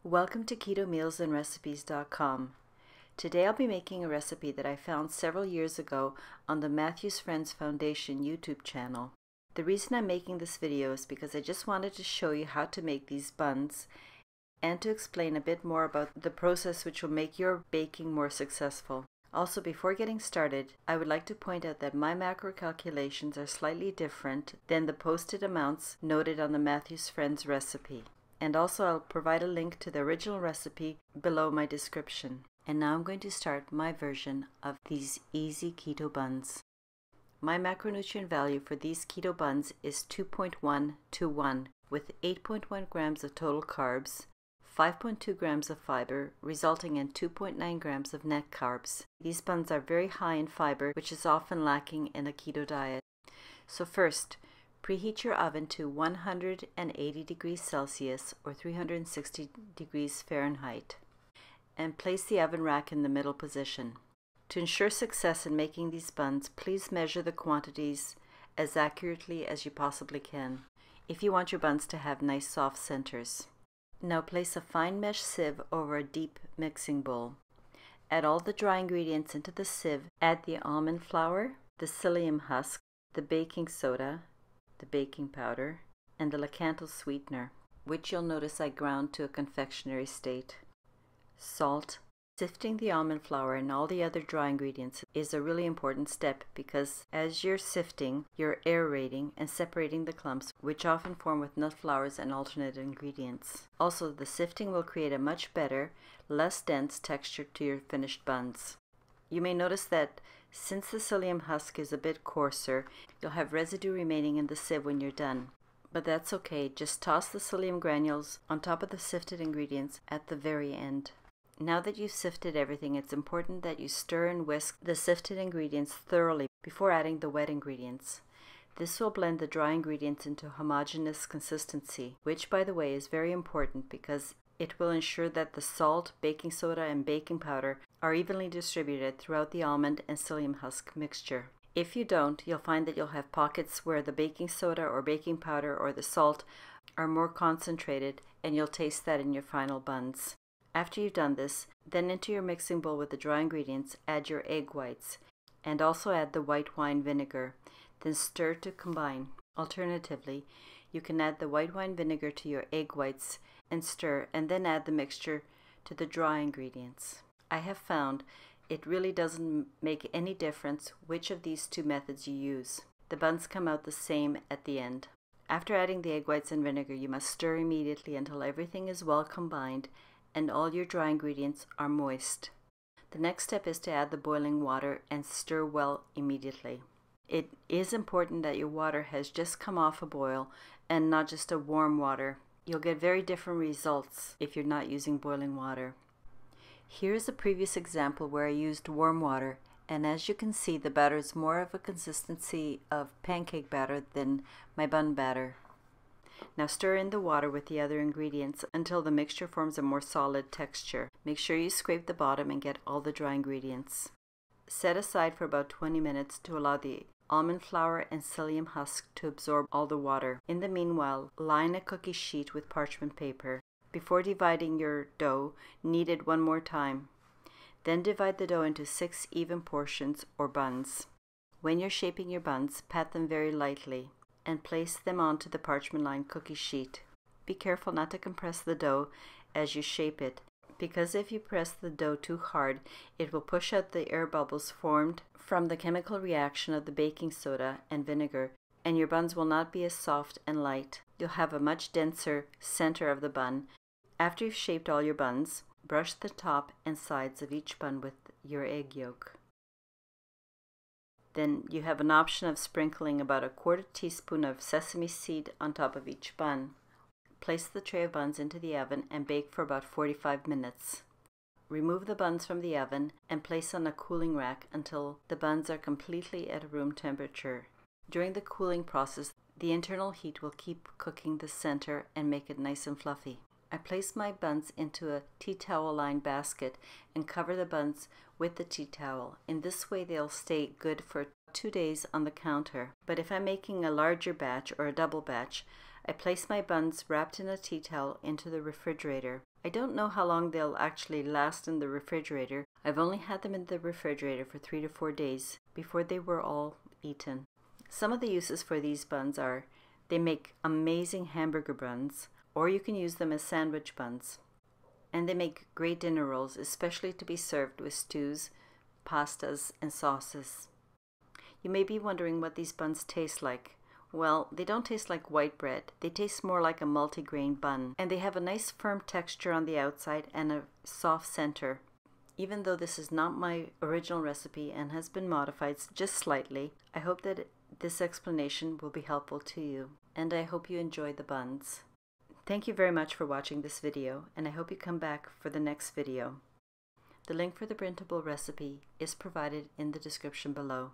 Welcome to KetoMealsAndRecipes.com. Today I'll be making a recipe that I found several years ago on the Matthew's Friends Foundation YouTube channel. The reason I'm making this video is because I just wanted to show you how to make these buns and to explain a bit more about the process which will make your baking more successful. Also, before getting started, I would like to point out that my macro calculations are slightly different than the posted amounts noted on the Matthew's Friends recipe. And also I'll provide a link to the original recipe below my description. And now I'm going to start my version of these easy keto buns. My macronutrient value for these keto buns is 2.1 to 1 with 8.1 grams of total carbs, 5.2 grams of fiber, resulting in 2.9 grams of net carbs. These buns are very high in fiber, which is often lacking in a keto diet. So first, preheat your oven to 180 degrees Celsius or 360 degrees Fahrenheit and place the oven rack in the middle position. To ensure success in making these buns, please measure the quantities as accurately as you possibly can if you want your buns to have nice soft centers. Now place a fine mesh sieve over a deep mixing bowl. Add all the dry ingredients into the sieve. Add the almond flour, the psyllium husk, the baking soda, the baking powder, and the lakantal sweetener, which you'll notice I ground to a confectionery state. Salt. Sifting the almond flour and all the other dry ingredients is a really important step because as you're sifting, you're aerating and separating the clumps, which often form with nut flours and alternate ingredients. Also, the sifting will create a much better, less dense texture to your finished buns. You may notice that since the psyllium husk is a bit coarser, you'll have residue remaining in the sieve when you're done. But that's okay, just toss the psyllium granules on top of the sifted ingredients at the very end. Now that you've sifted everything, it's important that you stir and whisk the sifted ingredients thoroughly before adding the wet ingredients. This will blend the dry ingredients into homogeneous consistency, which by the way is very important because it will ensure that the salt, baking soda, and baking powder are evenly distributed throughout the almond and psyllium husk mixture. If you don't, you'll find that you'll have pockets where the baking soda or baking powder or the salt are more concentrated, and you'll taste that in your final buns. After you've done this, then into your mixing bowl with the dry ingredients, add your egg whites and also add the white wine vinegar. Then stir to combine. Alternatively, you can add the white wine vinegar to your egg whites and stir, and then add the mixture to the dry ingredients. I have found it really doesn't make any difference which of these two methods you use. The buns come out the same at the end. After adding the egg whites and vinegar, you must stir immediately until everything is well combined and all your dry ingredients are moist. The next step is to add the boiling water and stir well immediately. It is important that your water has just come off a boil and not just a warm water. You'll get very different results if you're not using boiling water. Here's a previous example where I used warm water, and as you can see, the batter is more of a consistency of pancake batter than my bun batter. Now stir in the water with the other ingredients until the mixture forms a more solid texture. Make sure you scrape the bottom and get all the dry ingredients. Set aside for about 20 minutes to allow the almond flour and psyllium husk to absorb all the water. In the meanwhile, line a cookie sheet with parchment paper. Before dividing your dough, knead it one more time. Then divide the dough into 6 even portions or buns. When you're shaping your buns, pat them very lightly and place them onto the parchment-lined cookie sheet. Be careful not to compress the dough as you shape it, because if you press the dough too hard, it will push out the air bubbles formed from the chemical reaction of the baking soda and vinegar, and your buns will not be as soft and light. You'll have a much denser center of the bun. After you've shaped all your buns, brush the top and sides of each bun with your egg yolk. Then you have an option of sprinkling about a 1/4 teaspoon of sesame seed on top of each bun. Place the tray of buns into the oven and bake for about 45 minutes. Remove the buns from the oven and place on a cooling rack until the buns are completely at room temperature. During the cooling process, the internal heat will keep cooking the center and make it nice and fluffy. I place my buns into a tea towel lined basket and cover the buns with the tea towel. In this way they'll stay good for 2 days on the counter. But if I'm making a larger batch or a double batch, I place my buns wrapped in a tea towel into the refrigerator. I don't know how long they'll actually last in the refrigerator. I've only had them in the refrigerator for 3 to 4 days before they were all eaten. Some of the uses for these buns are they make amazing hamburger buns, or you can use them as sandwich buns. And they make great dinner rolls, especially to be served with stews, pastas, and sauces. You may be wondering what these buns taste like. Well, they don't taste like white bread. They taste more like a multi-grain bun, and they have a nice firm texture on the outside and a soft center. Even though this is not my original recipe and has been modified just slightly, I hope that this explanation will be helpful to you, and I hope you enjoy the buns. Thank you very much for watching this video, and I hope you come back for the next video. The link for the printable recipe is provided in the description below.